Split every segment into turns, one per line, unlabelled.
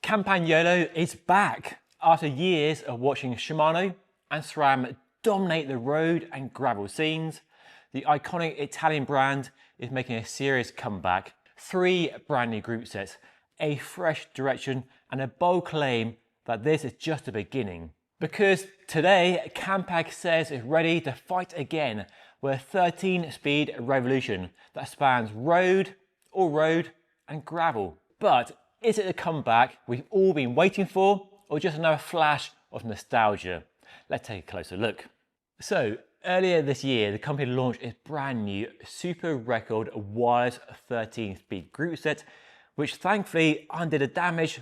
Campagnolo is back after years of watching Shimano and SRAM dominate the road and gravel scenes. The iconic Italian brand is making a serious comeback. 3 brand new group sets, a fresh direction, and a bold claim that this is just the beginning. Because today, Campag says it's ready to fight again with a 13-speed revolution that spans road, all-road, and gravel. But is it the comeback we've all been waiting for, or just another flash of nostalgia? Let's take a closer look. So, earlier this year, the company launched its brand new Super Record wireless 13-speed group set, which thankfully undid the damage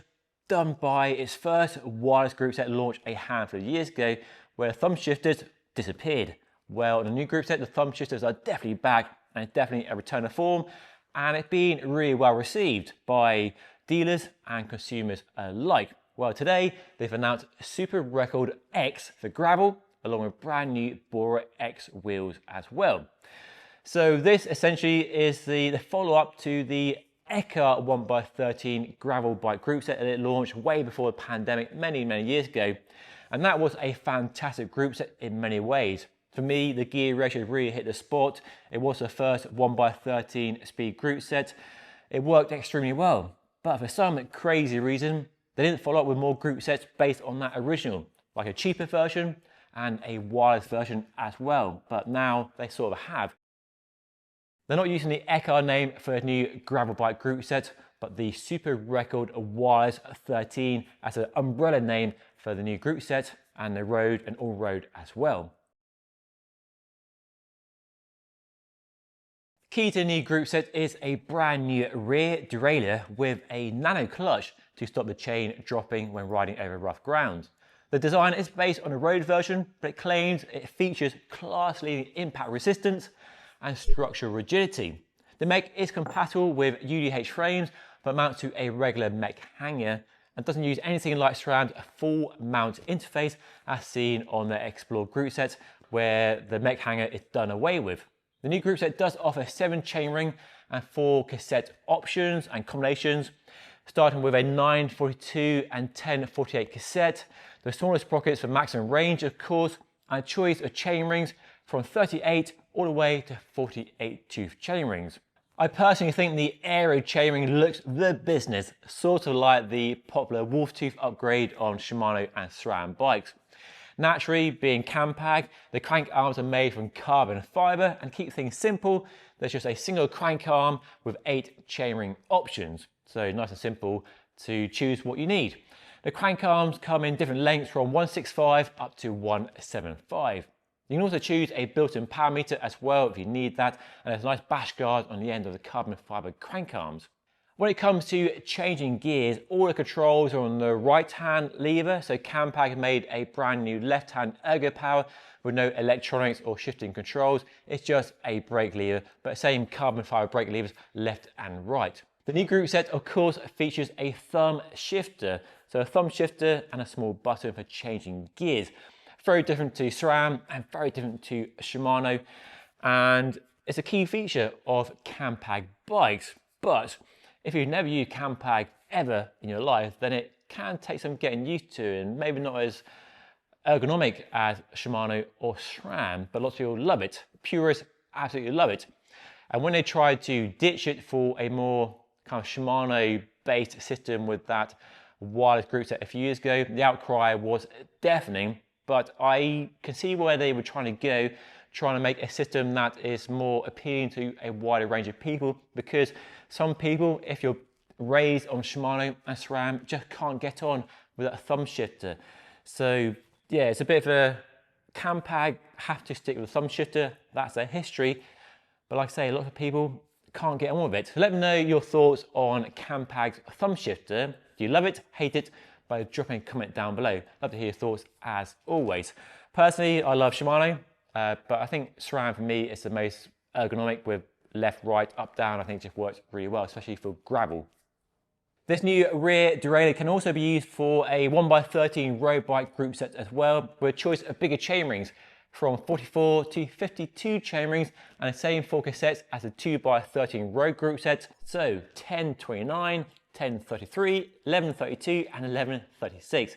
done by its first wireless group set launched a handful of years ago, where thumb shifters disappeared. Well, in the new group set, the thumb shifters are definitely back, and it's definitely a return to form, and it's been really well received by dealers and consumers alike. Well, today they've announced Super Record X for gravel, along with brand new Bora X wheels as well. So this essentially is the follow-up to the Eka 1x13 gravel bike group set that it launched way before the pandemic many years ago. And that was a fantastic group set in many ways. For me, the gear ratio really hit the spot. It was the first 1x13 speed group set. It worked extremely well. But for some crazy reason, they didn't follow up with more group sets based on that original, like a cheaper version and a wireless version as well. But now they sort of have. They're not using the Eka name for a new gravel bike group set, but the Super Record Wireless 13 as an umbrella name for the new group set and the road and all-road as well. Key to the new group set is a brand new rear derailleur with a nano clutch to stop the chain dropping when riding over rough ground. The design is based on a road version, but it claims it features class-leading impact resistance and structural rigidity. The mech is compatible with UDH frames, but mounts to a regular mech hanger and doesn't use anything like SRAM's full mount interface as seen on the Explore group set, where the mech hanger is done away with. The new group set does offer 7 chainring and 4 cassette options and combinations, starting with a 942 and 1048 cassette, the smallest sprockets for maximum range of course, and a choice of chainrings from 38 all the way to 48 tooth chainrings. I personally think the aero chainring looks the business, sort of like the popular wolf tooth upgrade on Shimano and SRAM bikes. Naturally, being Campag, the crank arms are made from carbon fibre, and to keep things simple, there's just a single crank arm with 8 chainring options. So nice and simple to choose what you need. The crank arms come in different lengths from 165 up to 175. You can also choose a built-in power meter as well if you need that, and there's a nice bash guard on the end of the carbon fibre crank arms. When it comes to changing gears, all the controls are on the right-hand lever, so Campag made a brand new left-hand ergo power with no electronics or shifting controls. It's just a brake lever, but same carbon fibre brake levers left and right. The new group set, of course, features a thumb shifter, so a thumb shifter and a small button for changing gears. Very different to SRAM and very different to Shimano, and it's a key feature of Campag bikes. But if you've never used Campag ever in your life, then it can take some getting used to, and maybe not as ergonomic as Shimano or SRAM, but lots of people love it. Purists absolutely love it. And when they tried to ditch it for a more kind of Shimano-based system with that wireless group set a few years ago, the outcry was deafening. But I can see where they were trying to go, trying to make a system that is more appealing to a wider range of people, because some people, if you're raised on Shimano and SRAM, just can't get on with that thumb shifter. So yeah, it's a bit of a Campag have to stick with the thumb shifter, that's their history. But like I say, a lot of people can't get on with it. So let me know your thoughts on Campag's thumb shifter. Do you love it, hate it? By dropping a comment down below. Love to hear your thoughts as always. Personally, I love Shimano, but I think SRAM for me is the most ergonomic with left, right, up, down. I think it just works really well, especially for gravel. This new rear derailleur can also be used for a 1x13 road bike group set as well, with a choice of bigger chainrings from 44 to 52 chainrings and the same 4 cassettes as a 2x13 road group set. So 1029, 1033, 1132 and 1136.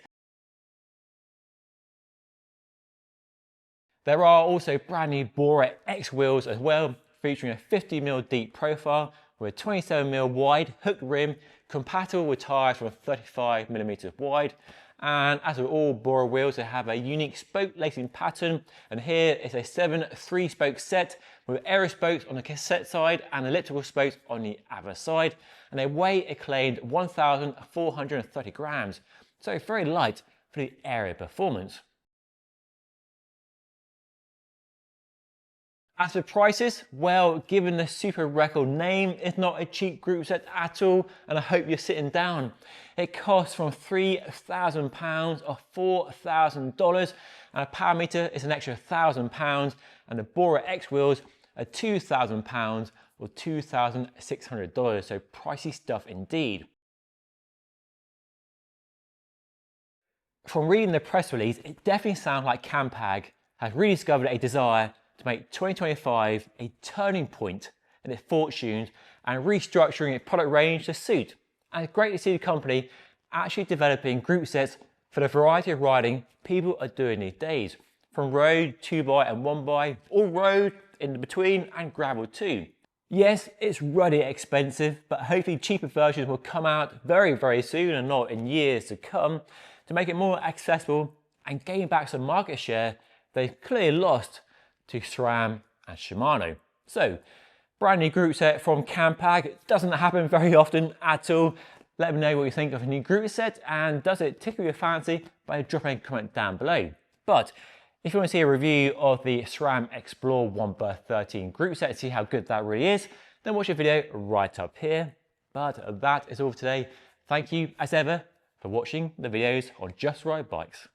There are also brand new Bora X wheels as well, featuring a 50mm deep profile with a 27mm wide hooked rim, compatible with tyres from 35mm wide. And as with all Bora wheels, they have a unique spoke lacing pattern, and here is a 7 3-spoke set with aero spokes on the cassette side and elliptical spokes on the other side, and they weigh a claimed 1,430 grams, so very light for the aero performance. As for prices, well, given the super record name, it's not a cheap group set at all, and I hope you're sitting down. It costs from £3,000 or $4,000, and a power meter is an extra £1,000, and the Bora X wheels are £2,000 or $2,600, so pricey stuff indeed. From reading the press release, it definitely sounds like Campag has rediscovered a desire to make 2025 a turning point in its fortunes and restructuring its product range to suit. And it's great to see the company actually developing group sets for the variety of riding people are doing these days, from road, 2x and 1x, all road, in between and gravel too. Yes, it's ruddy expensive, but hopefully cheaper versions will come out very, very soon and not in years to come to make it more accessible and gain back some market share they've clearly lost to SRAM and Shimano. So, brand new group set from Campag. It doesn't happen very often at all. Let me know what you think of a new group set, and does it tickle your fancy by dropping a comment down below. But if you want to see a review of the SRAM Explore 1x13 group set, see how good that really is, then watch the video right up here. But that is all for today. Thank you as ever for watching the videos on Just Ride Bikes.